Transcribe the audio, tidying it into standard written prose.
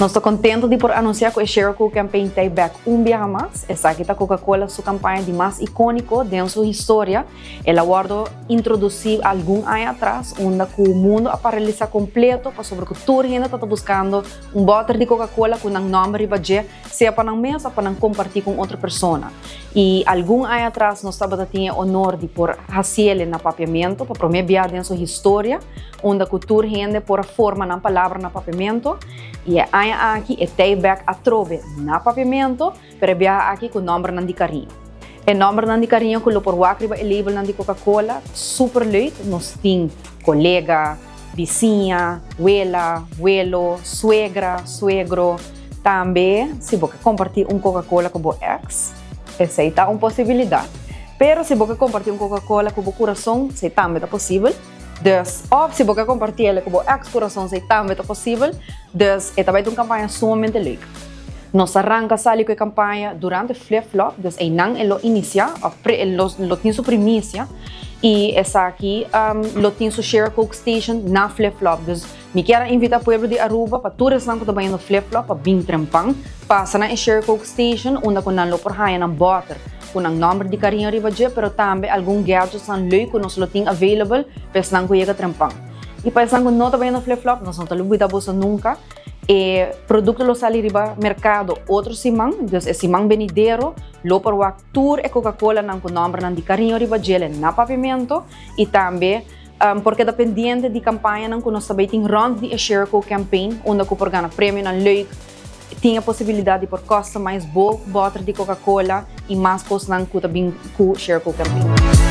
Nós estamos contentos de por anunciar que o Share Coke Campaign tem back dia mais. Essa aqui está Coca-Cola, sua campanha de mais icônico dentro da sua história. Ela guardou introduzir algum ano atrás, onde o mundo aparelha completo, para sobre que toda gente está buscando bottle de Coca-Cola com um nome ribaje, seja para não mesa, para não compartilhar com outra pessoa. E algum ano atrás, nós estávamos tendo o honor de por fazer na papiamento, para promover dentro da sua história, onde a cultura gente por forma na palavra na papiamento. E aqui é tem back a trove na papiamento, para ver aqui com o nome de carinho. O nome de carinho que o por wakriba o label de Coca-Cola, super leuk. Nós temos colega, vizinha, abuela, abuelo, suegra, suegro. Também, se você compartilhar Coca-Cola com o ex, essa é uma possibilidade. Mas se você compartilhar Coca-Cola com o coração, isso também é possível. Dus, of se você compartilhar com o ex-coração, isso também é possível. Dus, é também uma campanha sumamente leuk. Nós arrancamos com a campanha durante o flip-flop, dus não é o inicia, lo tem sua primícia, e essa aqui lo tem sua Share Coke Station na flip-flop. Dus, me quero invitar o povo de Aruba para todos que estão no flip-flop, para vir trempang, passa na Share Coke Station, onde com não por high na butter, com um nome de carinho ribaje, mas também alguns gadgets são leuk que nós lo tem available, para não cuidar trempang. E para não não também no flip-flop, nós não estamos lubida bolsa nunca. E produto lo sali riba mercado outro simang, dus é simang benidero, lo por wak tour e Coca-Cola nang nome de carinho riba gele na pavimento e também porque dependente de campanha nang nós também tem round de Share Coke Campaign, onde ko por gana prêmio na leuk, tinha a possibilidade de por customize bulk bottle de Coca-Cola e mais coisas nang ko tabing ku Share Coke Campaign.